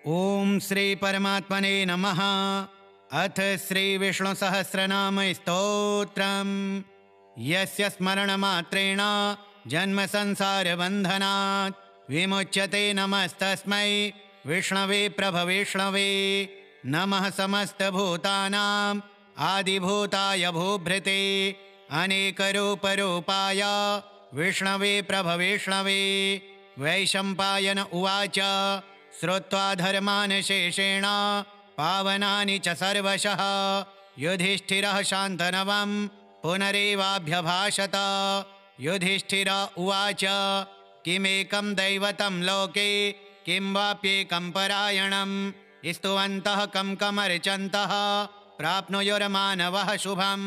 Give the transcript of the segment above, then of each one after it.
ओम श्री परमात्मने नमः। अथ श्री विष्णु सहस्रनाम स्तोत्रम्। यस्य स्मरणमात्रेण जन्म संसार बन्धनात् विमुच्यते नमस्तस्मै विष्णवे प्रभविष्णवे। नमः समस्तभूतानां आदिभूताय भूभृते अनेकरूपरूपाय विष्णवे प्रभविष्णवे। वैशम्पायन उवाच श्रुत्वा धर्मान् शेषेण पावनानि च सर्वशः युधिष्ठिरः शान्तनवं पुनरेवाभ्यभाषत। युधिष्ठिर उवाच किमेकं दैवतं लोके किं वाप्येकं परायणं स्तुवन्तः कं कमर्चन्तः प्राप्नुयुर्मानवः शुभं।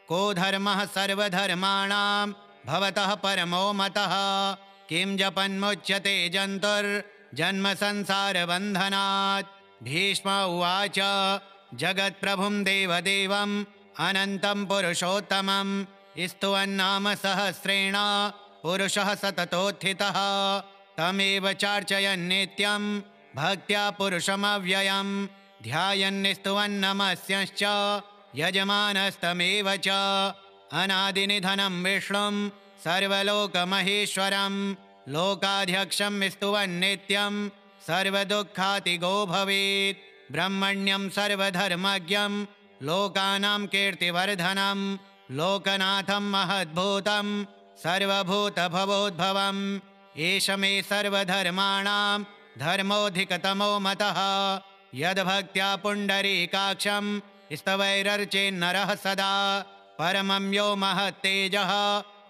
को धर्मः सर्वधर्माणां भवतः परमो मतः किं जपन्मुच्यते जन्तुर्जन्म संसार बन्धनात्। भीष्म उवाच जगत्प्रभुं देवदेवम् अनन्तं पुरुषोत्तमं स्तुवन्नाम सहस्रेण पुरुषः सततोत्थितः तमेव चार्चयन् नित्यं भक्त्या पुरुषमव्ययं ध्यायन् स्तुवन्नमस्यश्च यजमानस्तमेव च। अनादिनिधनं विष्णुं सर्वलोकमहेश्वरं लोकाध्यक्षं स्तुवन्नित्यं सर्वदुःखातिगो भवेत्। ब्रह्मण्यं सर्वधर्मज्ञं लोकानां कीर्तिवर्धनं लोकनाथं महद्भूतं सर्वभूतभवोद्भवम्। एष मे सर्वधर्माणां धर्मोऽधिकतमो मतः यद्भक्त्या पुण्डरीकाक्षं स्तवैरर्चेन्नरः सदा। परमं यो महत्तेजः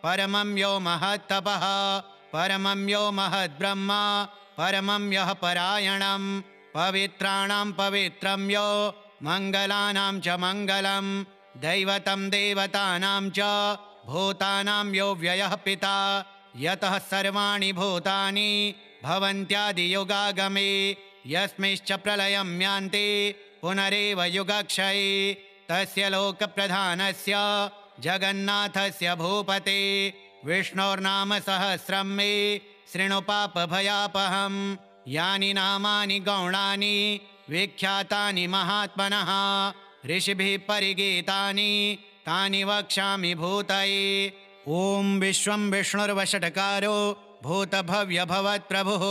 परमं यो महत्तपः परमं यो महद्ब्रह्मा परमं यः परायणं पवित्राणां पवित्रं यो मङ्गलानां च मङ्गलं दैवतं देवतानां च भूतानां यो व्ययः पिता यतः सर्वाणि भूतानि भवन्त्यादियुगागमे यस्मिंश्च प्रलयं यान्ति पुनरेव युगक्षये तस्य लोकप्रधानस्य जगन्नाथस्य भूपते विष्णोर्नाम सहस्रं मे शृणु पापभयापहं। यानि नामानि गौणानि विख्यातानि महात्मनः ऋषिभिः परिगीतानि तानि वक्ष्यामि भूतये। ॐ विश्वं विष्णुर्वषट्कारो भूतभव्यभवत्प्रभुः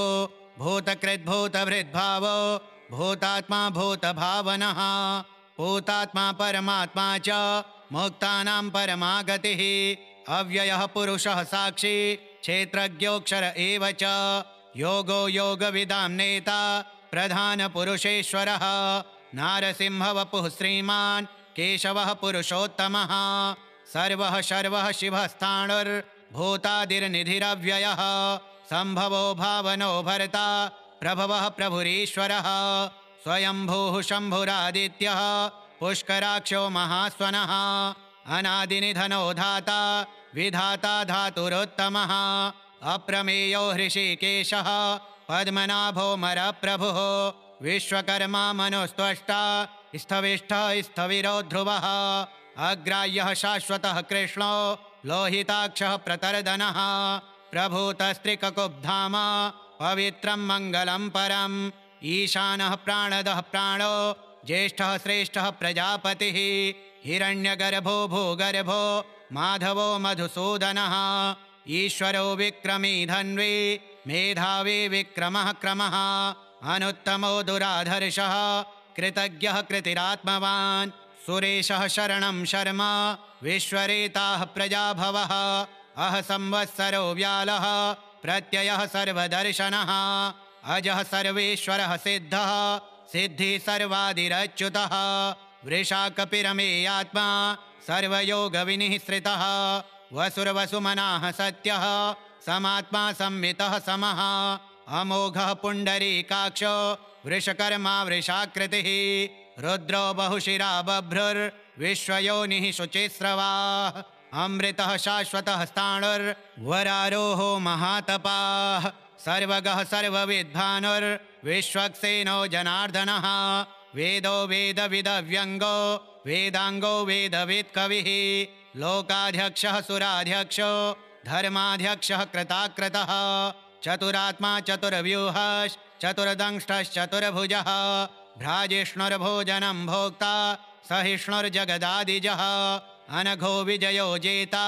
भूतकृद्भूतभृद्भावो भूतात्मा भूतभावनः भूतात्मा परमात्मा च मुक्तानां परमागतिः अव्ययः पुरुषः साक्षी क्षेत्रज्ञोऽक्षर एव च योगो योगविदां नेता प्रधानपुरुषेश्वरः नारसिंहवपुः श्रीमान् केशवः पुरुषोत्तमः सर्वः शर्वः शिवस्ताणुर्भूतादिर्निधिरव्ययः सम्भवो भावनो भर्ता प्रभवः प्रभुरीश्वरः स्वयंभूः शम्भुरादित्यः पुष्कराक्षो महास्वनः अनादिनिधनो धाता विधाता धातुरोत्तमः अप्रमेयो हृषीकेशः पद्मनाभो मरप्रभुः विश्वकर्मा मनुस्त्वष्टा स्थविष्ठः स्थविरो ध्रुवः अग्राह्यः शाश्वतः कृष्णो लोहिताक्षः प्रतर्दनः प्रभूतस्त्रिककुब्धाम पवित्रं मङ्गलं परम् ईशानः प्राणदः प्राणो ज्येष्ठः श्रेष्ठः प्रजापतिः हिरण्यगर्भो भूगर्भो माधवो मधुसूदनः ईश्वरो विक्रमी धन्वी मेधावी विक्रमः क्रमः अनुत्तमो दुराधर्षः कृतज्ञः कृतिरात्मवान् सुरेशः शरणं शर्मा विश्वरेताः प्रजाभवः अह संवत्सरो व्यालः प्रत्ययः सर्वदर्शनः अजः सर्वेश्वरः सिद्धः सिद्धि सर्वादिरच्युतः वृषाकपिरमेयात्मा सर्वयोगविनिःसृतः वसुरवसुमनाः सत्यः समात्मा संवितः समः अमोघः पुण्डरीकाक्षो वृषकर्मा वृषाकृतिः रुद्रो बहुशिरा बभ्रुर्विश्वयोनिः शुचिस्रवाः अमृतः शाश्वतः स्थाणुर्वरारोहो महातपाः सर्वगः सर्वविद्भानुर्विश्वक्सेनो जनार्दनः वेदो वेदविदव्यङ्गो वेदाङ्गो वेदवित्कविः लोकाध्यक्षः सुराध्यक्षो धर्माध्यक्षः कृताकृतः चतुरात्मा चतुर्व्यूहः चतुर्दंष्टश्चतुर्भुजः भ्राजिष्णुर्भोजनं भोक्ता सहिष्णुर्जगदादिजः अनघो विजयो जेता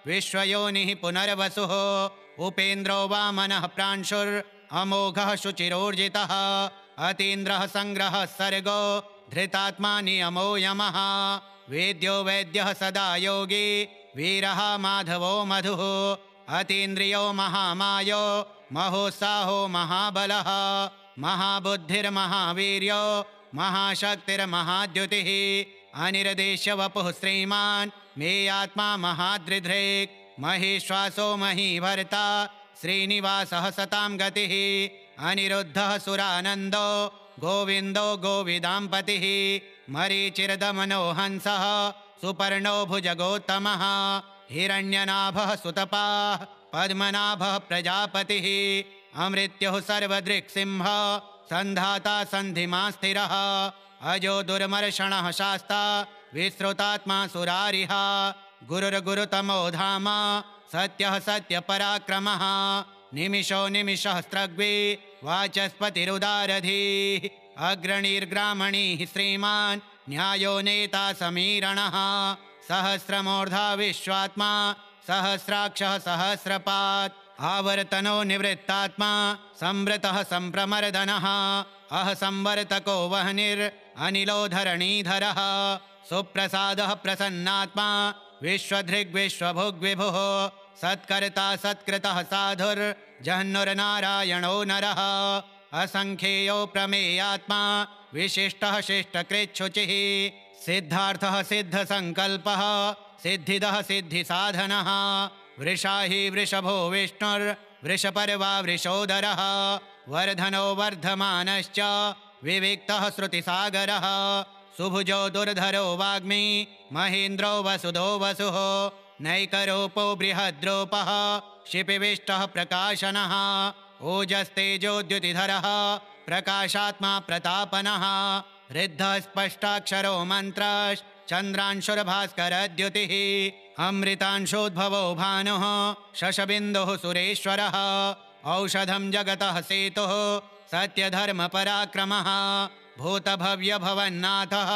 विश्वयोनिः पुनर्वसुः उपेन्द्रो वामनः प्रांशुरमोघः शुचिरोर्जितः अतीन्द्रः संग्रहः सर्गो धृतात्मा नियमो यमः वेद्यो वैद्यः सदा योगी वीरः माधवो मधुः अतीन्द्रियो महामायो महोत्साहो महाबलः महाबुद्धिर्महावीर्यो महाशक्तिर्महाद्युतिः अनिर्देश्य वपुः श्रीमान् मेयात्मा महादृधृक् महीश्वासो महीभर्ता श्रीनिवासः सतां गतिः अनिरुद्धः सुरानन्दो गोविन्दो गोविदाम्पतिः मरीचिर्दमनो हंसः सुपर्णो भुजगोत्तमः हिरण्यनाभः सुतपाः पद्मनाभः प्रजापतिः अमृत्युः सर्वदृक्सिंहः सन्धाता सन्धिमा स्थिरः अजो दुर्मर्षणः शास्ता विश्रुतात्मा सुरारिः गुरुर्गुरुतमो धाम सत्यः सत्यपराक्रमः निमिषो निमिषहस्रग्वी वाचस्पतिरुदारधीः अग्रणीर्ग्रामणीः श्रीमान् न्यायो नेता समीरणः सहस्रमूर्धा विश्वात्मा सहस्राक्षः सहस्रपात् आवर्तनो निवृत्तात्मा संवृतः संप्रमर्दनः अह संवर्तको वह्निरनिलो धरणीधरः सुप्रसादः प्रसन्नात्मा विश्वधृग्विश्वभुग्विभुः सत्कर्ता सत्कृतः साधुर्जह्नुर्नारायणो नरः असंख्येयो प्रमेयात्मा विशिष्टः शिष्टकृच्छुचिः सिद्धार्थः सिद्धसंकल्पः सिद्धिदः सिद्धिसाधनः वृषाहि वृषभो विष्णुर्वृषपर्वा वृषोदरः वर्धनो वर्धमानश्च विविक्तः श्रुतिसागरः सुभुजो दुर्धरो वाग्मी महेन्द्रो वसुधो वसुः नैकरूपो बृहद्रूपः क्षिपिविष्टः प्रकाशनः ओजस्तेजोद्युतिधरः प्रकाशात्मा प्रतापनः ऋद्धः स्पष्टाक्षरो मन्त्रश्चन्द्रांशुर्भास्करद्युतिः अमृतांशोद्भवो भानुः शशबिन्दुः सुरेश्वरः औषधं जगतः सेतुः सत्यधर्मपराक्रमः भूतभव्यभवन्नाथः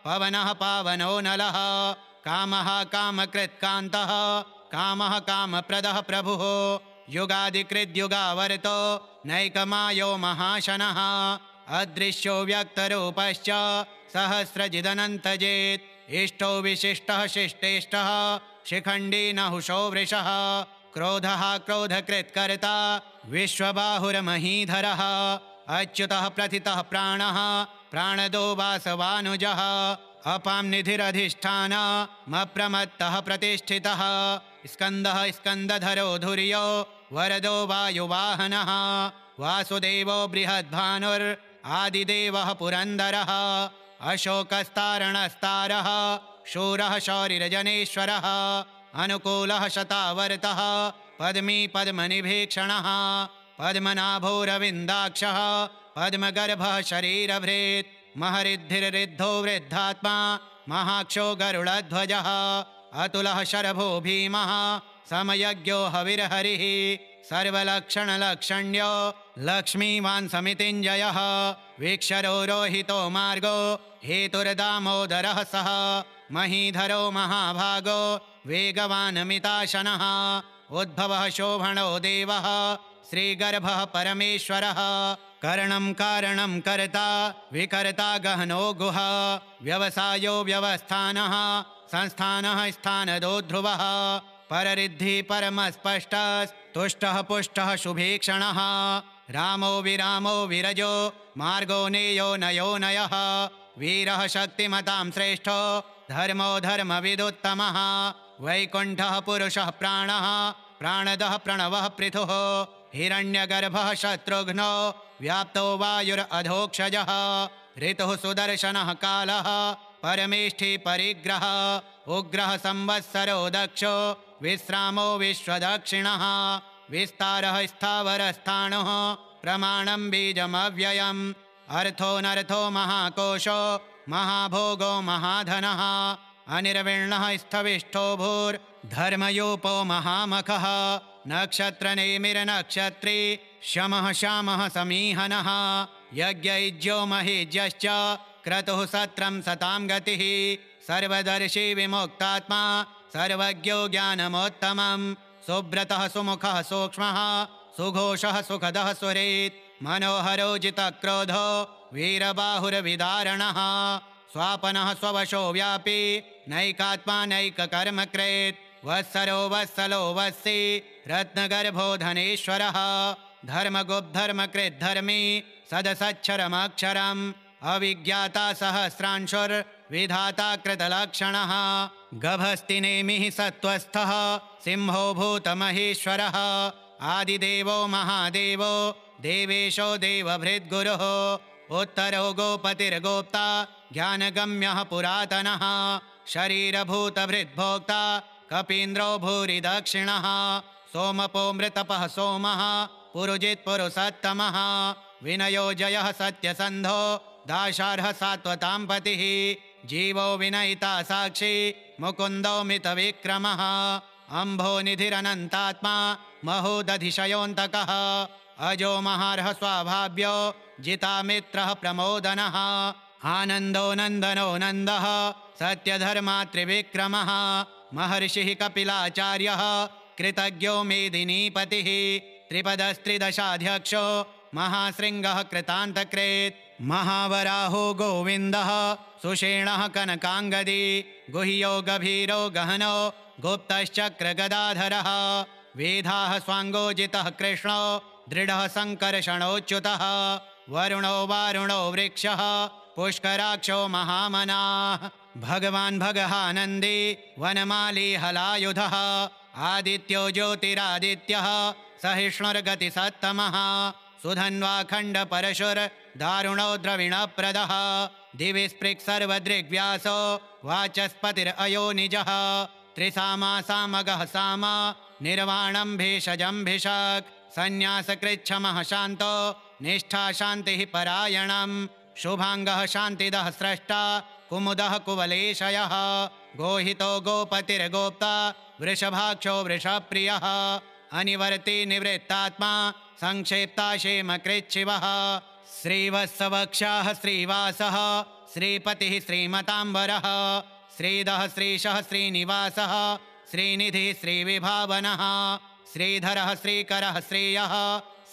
पवनः पावनो नलः कामः कामकृत्कान्तः कामः कामप्रदः प्रभुः युगादिकृद्युगावर्तो नैकमायो महाशनः अदृश्यो व्यक्तरूपश्च सहस्रजिदनन्तजेत् इष्टो विशिष्टः शिष्टेष्टः शिखण्डी नहुषो वृषः क्रोधः क्रोधकृत्कर्ता विश्वबाहुर्महीधरः अच्युतः प्रथितः प्राणः प्राणदो वासवानुजः अपां निधिरधिष्ठानमप्रमत्तः प्रतिष्ठितः स्कन्दः स्कन्दधरो धुर्यो वरदो वायुवाहनः वासुदेवो बृहद्भानुरादिदेवः पुरन्दरः अशोकस्तारणस्तारः शूरः शौरिरजनेश्वरः अनुकूलः शतावर्तः पद्मी पद्मनिभीक्षणः पद्मनाभोरविन्दाक्षः पद्मगर्भः शरीरभृत् महरिद्धिर्रिद्धो वृद्धात्मा महाक्षो गरुडध्वजः अतुलः शरभो भीमः समयज्ञो हविर्हरिः सर्वलक्षणलक्षण्यो लक्ष्मीवान् समितिञ्जयः वीक्षरो रोहितो मार्गो हेतुर्दामोदरः सः महीधरो महाभागो वेगवानमिताशनः उद्भवः शोभणो देवः श्रीगर्भः परमेश्वरः करणं कारणं कर्ता विकर्ता गहनो गुहा व्यवसायो व्यवस्थानः संस्थानः स्थानदो ध्रुवः पररिद्धि परमस्पष्टस्तुष्टः पुष्टः शुभीक्षणः रामो विरामो विरजो मार्गो नेयो नयो नयः वीरः शक्तिमतां श्रेष्ठो धर्मो धर्मविदुत्तमः वैकुण्ठः पुरुषः प्राणः प्राणदः प्रणवः पृथुः हिरण्यगर्भः शत्रुघ्नो व्याप्तो वायुरधोक्षजः ऋतुः सुदर्शनः कालः परमेष्ठि परिग्रह उग्रः संवत्सरो दक्षो विश्रामो विश्वदक्षिणः विस्तारः स्थावरस्थाणुः प्रमाणं बीजमव्ययम् अर्थोऽनर्थो महाकोशो महाभोगो महाधनः अनिर्विण्णः स्थविष्ठो भूर्धर्मयूपो महामखः नक्षत्रनेमिरनक्षत्री शमः श्यामः समीहनः यज्ञयुज्यो महीज्यश्च क्रतुः सत्रं सतां गतिः सर्वदर्शी विमुक्तात्मा सर्वज्ञो ज्ञानमोत्तमं सुब्रतः सुमुखः सूक्ष्मः सुघोषः सुखदः सुरेत् मनोहरो जितक्रोधो वीरबाहुरविदारणः स्वापनः स्ववशो व्यापी नैकात्मा नैककर्मकृत् वत्सरो वत्सलो वत्सी रत्नगर्भो धनेश्वरः धर्मगुप्धर्मकृद्धर्मी सदसच्छरमक्षरम् अविज्ञाता सहस्रांशुर्विधाता कृतलक्षणः गभस्तिनेमिः सत्त्वस्थः सिंहो भूतमहेश्वरः आदिदेवो महादेवो देवेशो देवभृद्गुरुः उत्तरो गोपतिर्गोप्ता ज्ञानगम्यः पुरातनः शरीरभूतभृद्भोक्ता कपीन्द्रो भूरि दक्षिणः सोमपो मृतपः सोमः पुरुजित् पुरुषोत्तमः विनयो जयः सत्यसन्धो दाशार्ह सात्वतां पतिः जीवो विनयिता साक्षी मुकुन्दो मितविक्रमः अम्भो निधिरनन्तात्मा महोदधिशयोऽन्तकः अजो महार्ह स्वाभाव्यो जितामित्रः प्रमोदनः आनन्दो नन्दनो नन्दः सत्यधर्मा त्रिविक्रमः महर्षिः कपिलाचार्यः कृतज्ञो मेदिनीपतिः त्रिपदस्त्रिदशाध्यक्षो महाशृङ्गः कृतान्तकृत् महावराहो गोविन्दः सुषेणः कनकाङ्गदी गुह्यो गभीरो गहनो गुप्तश्चक्रगदाधरः वेदाः स्वाङ्गोजितः कृष्णो दृढः सङ्कर्षणोच्युतः वरुणो वारुणो वृक्षः पुष्कराक्षो महामनाः भगवान् भगहानन्दी वनमाली हलायुधः आदित्यो ज्योतिरादित्यः सहिष्णुर्गतिसत्तमः सुधन्वाखण्डपरशुर्दारुणो द्रविणप्रदः दिवि स्पृक् सर्वदृग्व्यासो वाचस्पतिरयो निजः त्रिसामासामगः सामा निर्वाणं भेषजं भिषक् संन्यासकृच्छमः शान्तो निष्ठा शान्तिः परायणम् शुभाङ्गः शान्तिदः स्रष्टा कुमुदः कुवलेशयः गोहितो गोपतिर्गोप्ता वृषभाक्षो वृषप्रियः अनिवर्ति निवृत्तात्मा संक्षेप्ता क्षेमकृच्छिवः श्रीवत्सवक्षाः श्रीवासः श्रीपतिः श्रीमताम्बरः श्रीदः श्रीशः श्रीनिवासः श्रीनिधिः श्रीविभावनः श्रीधरः श्रीकरः श्रेयः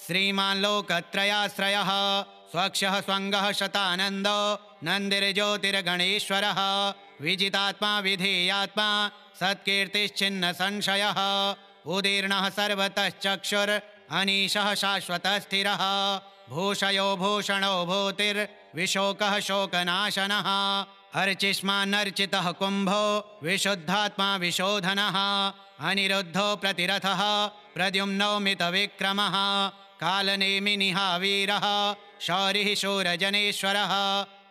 श्रीमान् लोकत्रयाश्रयः स्वक्षः स्वङ्गः शतानन्दो नन्दिर्ज्योतिर्गणेश्वरः विजितात्मा विधेयात्मा सत्कीर्तिश्चिन्न संशयः उदीर्णः सर्वतश्चक्षुर् अनीशः शाश्वतस्थिरः भूषयो भूषणो भूतिर्विशोकः शोकनाशनः अर्चिष्मान्नर्चितः कुम्भो विशुद्धात्मा विशोधनः अनिरुद्धो प्रतिरथः प्रद्युम्नो मितविक्रमः कालनेमिनिहावीरः शौरिः शूरजनेश्वरः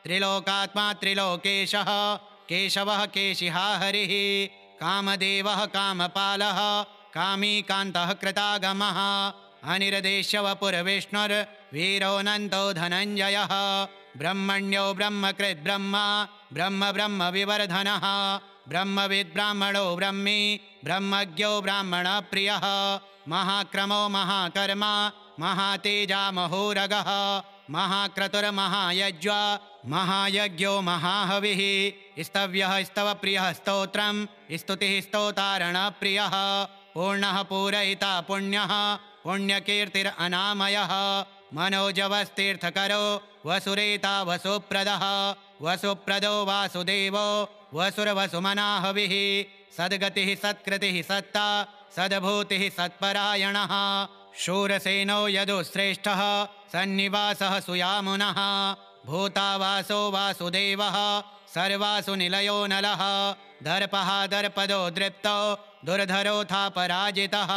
त्रिलोकात्मा त्रिलोकेशः केशवः केशिहा हरिः कामदेवः कामपालः कामी कान्तः कृतागमः अनिर्देश्यवपुरविष्णुर्वीरोऽनन्तो धनञ्जयः ब्रह्मण्यो ब्रह्मकृद्ब्रह्मा ब्रह्म ब्रह्म विवर्धनः ब्रह्मविद्ब्राह्मणो ब्रह्मी ब्रह्मज्ञो ब्राह्मणप्रियः महाक्रमो महाकर्मा महातेजा महोरगः महाक्रतुर्महायज्वा महायज्ञो महाहविः स्तव्यः स्तवप्रियः स्तोत्रम् स्तुतिः स्तोतारणप्रियः पूर्णः पूरयिता पुण्यः पुण्यकीर्तिरनामयः मनोजवस्तीर्थकरो वसुरेता वसुप्रदः वसुप्रदो वासुदेवो वसुरवसुमनाहविः सद्गतिः सत्कृतिः सत्ता सद्भूतिः सत्परायणः शूरसेनो यदुश्रेष्ठः सन्निवासः सुयामुनः भूतावासो वासुदेवः सर्वासु निलयो नलः दर्पः दर्पदो दृप्तो दुर्धरोऽथा पराजितः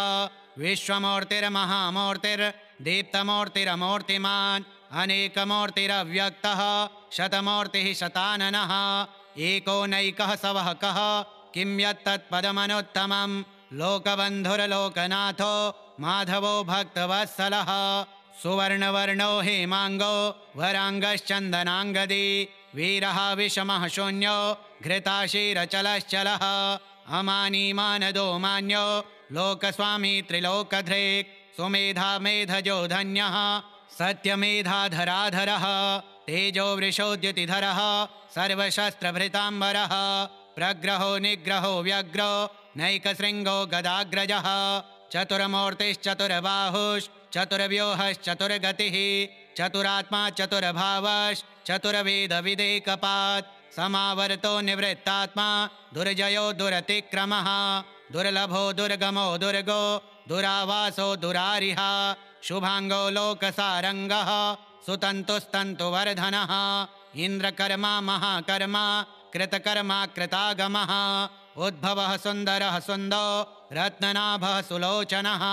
विश्वमूर्तिर्महामूर्तिर्दीप्तमूर्तिरमूर्तिमान् अनेकमूर्तिरव्यक्तः शतमूर्तिः शताननः एको नैकः सवहकः किं यत्तत्पदमनुत्तमम् लोकबन्धुर्लोकनाथो माधवो भक्तवत्सलः सुवर्णवर्णो हेमाङ्गो वराङ्गश्चन्दनाङ्गदी वीरः विषमः शून्यो घृताशीरचलश्चलः अमानीमानदो मान्यो लोकस्वामी त्रिलोकधृक् सुमेधा मेधजो धन्यः सत्यमेधाधराधरः तेजो वृषोद्युतिधरः सर्वशस्त्रभृताम्बरः प्रग्रहो निग्रहो व्यग्रो नैकशृङ्गो गदाग्रजः चतुर्बाहुश्चतुर्व्यूहश्चतुर्गतिः चतुरात्मा चतुर्भावश्चतुर्वेदविदेकपात् समावर्तो निवृत्तात्मा दुर्जयो दुरतिक्रमः दुर्लभो दुर्गमो दुर्गो दुरावासो दुरारिः शुभांगो लोकसारंगः सुतन्तुस्तन्तुवर्धनः इन्द्रकर्मा महाकर्मा कृतकर्मा कृतागमः उद्भवः सुन्दरः सुन्दो रत्ननाभः सुलोचनः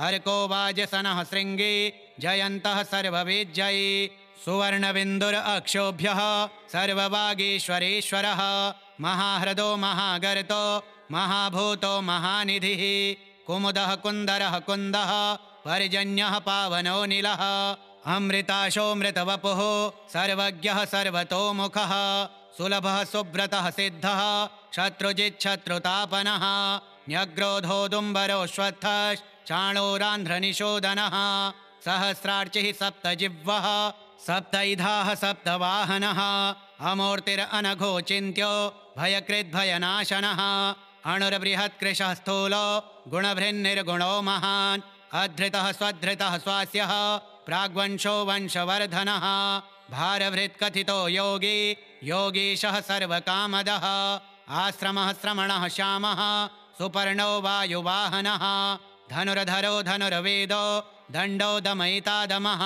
अर्को वाजसनः शृङ्गी जयन्तः सर्वविजयी सुवर्णबिन्दुरक्षोभ्यः सर्ववागीश्वरेश्वरः महाह्रदो महागर्तो महाभूतो महानिधिः कुमुदः कुन्दरः कुन्दः पर्जन्यः पावनो नीलः अमृताशोऽमृतवपुः सर्वज्ञः सर्वतोमुखः सुलभः सुब्रतः सिद्धः शत्रुजिच्छत्रुतापनः न्यग्रोधोदुम्बरोऽश्वत्थश्चाणूरान्ध्रनिशोदनः सहस्रार्चिः सप्तजिह्वः सप्तैधाः सप्तवाहनः अमूर्तिरनघोचिन्त्यो भयकृद्भयनाशनः अणुर्बृहत्कृशः स्थूलो गुणभृन्निर्गुणो महान् अधृतः स्वधृतः स्वास्यः प्राग्वंशो वंशवर्धनः भारभृत्कथितो योगी योगीशः सर्वकामदः आश्रमः श्रमणः श्यामः सुपर्णो वायुवाहनः धनुर्धरो धनुर्वेदो दण्डो दमयिता दमः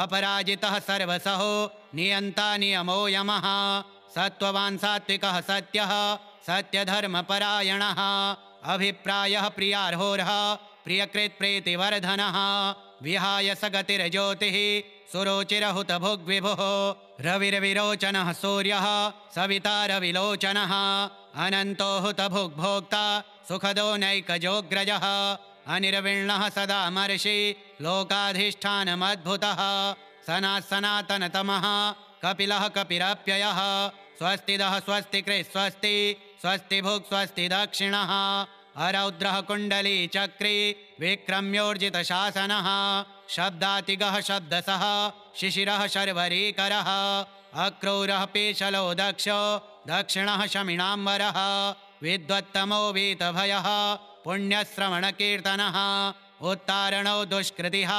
अपराजितः सर्वसहो नियन्ता नियमो यमः सत्त्ववान् सात्विकः सत्यः सत्यधर्मपरायणः अभिप्रायः प्रियार्होरः प्रियकृत्प्रीतिवर्धनः विहाय सगतिर्ज्योतिः सुरोचिरहुतभुग्विभुः रविर्विरोचनः सूर्यः सविता रविलोचनः अनन्तो हुतभुग्भोक्ता सुखदो नैकजोऽग्रजः अनिर्विण्णः सदा मर्षि लोकाधिष्ठानमद्भुतः सनातनतमः कपिलः कपिरप्ययः स्वस्तिदः स्वस्तिकृत् स्वस्ति स्वस्ति भुक् स्वस्ति दक्षिणः अरौद्रः कुण्डली चक्री विक्रम्योर्जितशासनः शब्दातिगः शब्दसः शिशिरः शर्वरीकरः अक्रूरः पेशलो दक्षो दक्षिणः शमिणाम्बरः विद्वत्तमो वीतभयः पुण्यश्रवणकीर्तनः उत्तारणो दुष्कृतिः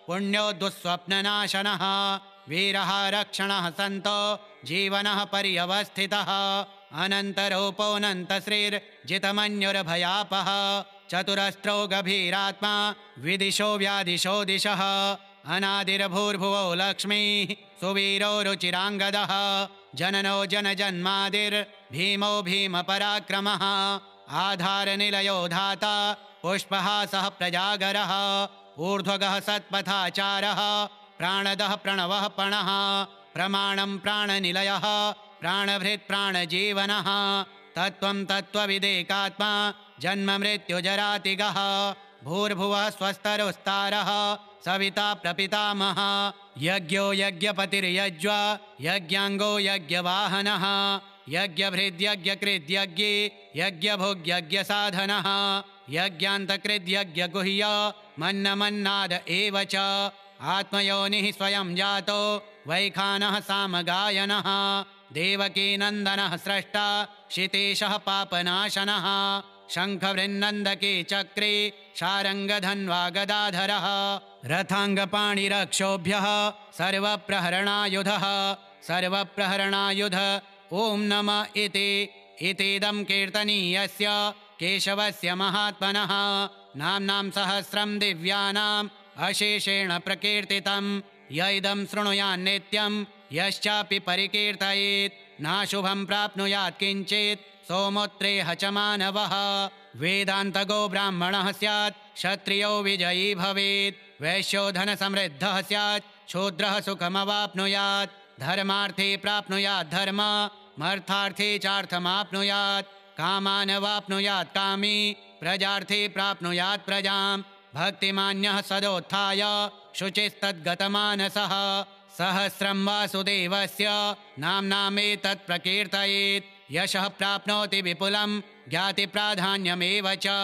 पुण्यो दुःस्वप्ननाशनः वीरः रक्षणः सन्तो जीवनः पर्यवस्थितः अनन्तरूपोऽनन्तश्रीर्जितमन्युर्भयापः चतुरस्त्रो गभीरात्मा विदिशो व्यादिशो दिशः अनादिर्भूर्भुवो लक्ष्मीः सुवीरो रुचिराङ्गदः जननो जनजन्मादिर्भीमो भीमपराक्रमः आधारनिलयो धाता पुष्पहासः प्रजागरः ऊर्ध्वगः सत्पथाचारः प्राणदः प्रणवः पणः प्रमाणं प्राणनिलयः प्राणभृत् प्राणजीवनः तत्त्वं तत्त्वविदेकात्मा जन्म मृत्युजरातिगः भूर्भुवः स्वस्तरुस्तारः सविता प्रपितामहः यज्ञो यज्ञपतिर्यज्वा यज्ञाङ्गो यज्ञवाहनः यज्ञभृद्यज्ञकृद्यज्ञे यज्ञभुग्यज्ञसाधनः यज्ञान्तकृद्यज्ञगुह्य मन्नमन्नाद एव च आत्मयोनिः स्वयं जातो वैखानः सामगायनः देवकीनन्दनः स्रष्टा क्षितेशः पापनाशनः शङ्खवृन्नन्दके चक्रे शारङ्गधन्वा गदाधरः रथाङ्गपाणिरक्षोभ्यः सर्वप्रहरणायुधः सर्वप्रहरणायुध ॐ नम इतीदं कीर्तनीयस्य केशवस्य महात्मनः नाम्नां सहस्रं दिव्यानाम् अशेषेण प्रकीर्तितं य इदं शृणुयान्नित्यं यश्चापि परिकीर्तयेत् नाशुभं प्राप्नुयात् किञ्चित् सोमुत्रेह च मानवः वेदान्तगो ब्राह्मणः स्यात् क्षत्रियो विजयी भवेत् वैश्यो धनसमृद्धः स्यात् शूद्रः सुखमवाप्नुयात् धर्मार्थे प्राप्नुयात् धर्म मर्थार्थे चार्थमाप्नुयात् कामानवाप्नुयात् कामी प्रजार्थे प्राप्नुयात् प्रजां भक्तिमान्यः सदोत्थाय शुचिस्तद्गतमानसः सहस्रं वासुदेवस्य नाम्नामेतत् प्रकीर्तयेत् यशः प्राप्नोति विपुलं ज्ञातिप्राधान्यमेव च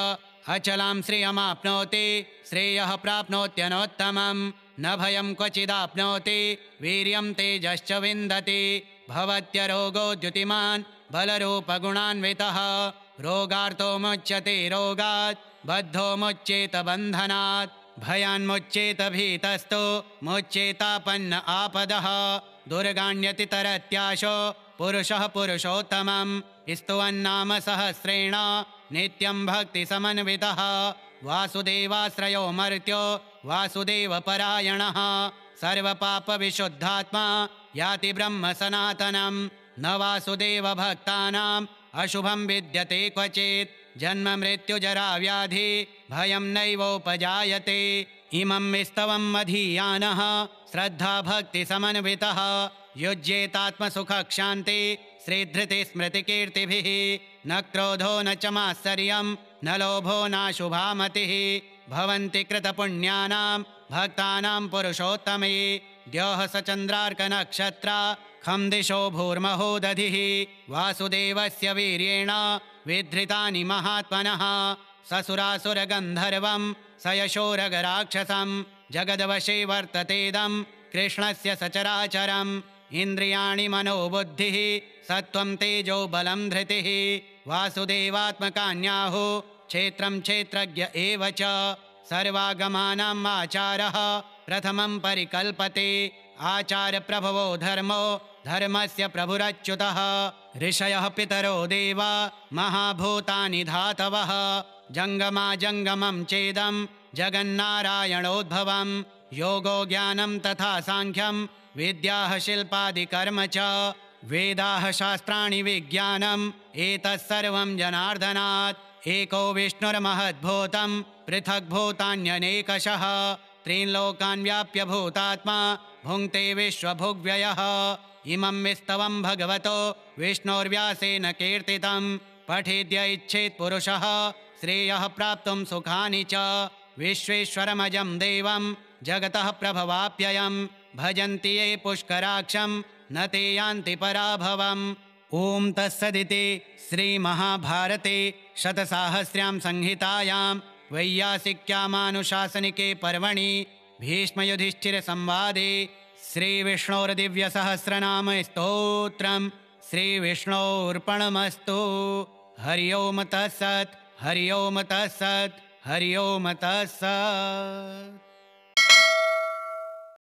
अचलां श्रियमाप्नोति श्रेयः प्राप्नोत्यनोत्तमं न भयं क्वचिदाप्नोति वीर्यं तेजश्च विन्दति भवत्यरोगो द्युतिमान् बलरूपगुणान्वितः रोगार्तो मुच्यते रोगात् बद्धो मुच्येत बन्धनात् भयान्मुच्येत भीतस्तु मुच्येतापन्न आपदः दुर्गाण्यतितरत्याशो पुरुषः पुरुषोत्तमं स्तुवन्नाम सहस्रेण नित्यं भक्तिसमन्वितः वासुदेवाश्रयो मर्त्यो वासुदेवपरायणः सर्वपापविशुद्धात्मा याति ब्रह्म सनातनं न वासुदेवभक्तानाम् अशुभं विद्यते क्वचित् जन्म मृत्युजरा व्याधि भयं नैवोपजायते इमं स्तवं मधीयानः श्रद्धा भक्तिसमन्वितः युज्येतात्मसुखक्षान्ति श्रीधृतिस्मृतिकीर्तिभिः न क्रोधो न च मात्सर्यं न लोभो नाशुभा मतिः भवन्ति कृतपुण्यानां भक्तानां पुरुषोत्तमे द्योः स चन्द्रार्कनक्षत्रा खं दिशो भूर्महो दधिः वासुदेवस्य वीर्येण विधृतानि महात्मनः ससुरासुरगन्धर्वं स यशोरगराक्षसं जगद्वशे वर्ततेदं कृष्णस्य सचराचरम् इन्द्रियाणि मनोबुद्धिः सत्त्वं तेजो बलं धृतिः वासुदेवात्मकान्याहुः क्षेत्रं क्षेत्रज्ञ एव च सर्वागमानाम् आचारः प्रथमं परिकल्पते आचार्यप्रभवो धर्मो धर्मस्य प्रभुरच्युतः ऋषयः पितरो देवा महाभूतानि धातवः जङ्गमा जङ्गमं चेदं जगन्नारायणोद्भवं योगो ज्ञानं तथा साङ्ख्यं विद्याः शिल्पादिकर्म च वेदाः शास्त्राणि विज्ञानम् एतत्सर्वं जनार्दनात् एको विष्णुर्महद्भूतं पृथग्भूतान्यनेकशः त्रीन् लोकान् व्याप्य भूतात्मा भुङ्क्ते विश्वभुग्व्ययः इमं स्तवं भगवतो विष्णोर्व्यासेन कीर्तितं पठेद्य इच्छेत् पुरुषः श्रेयः प्राप्तुं सुखानि च विश्वेश्वरमजं देवं जगतः प्रभवाप्ययं भजन्ति ये पुष्कराक्षं न ते यान्ति पराभवम् ॐ तत्सदिति श्रीमहाभारते शतसाहस्र्यां संहितायां वैयासिक्यामानुशासनिके पर्वणि भीष्मयुधिष्ठिरसंवादे श्रीविष्णोर्दिव्यसहस्रनाम स्तोत्रं श्रीविष्णोर्पणमस्तु। हरि ओम तत्सत् हरि ओम तत्सत् हरि ओम तत्सत्।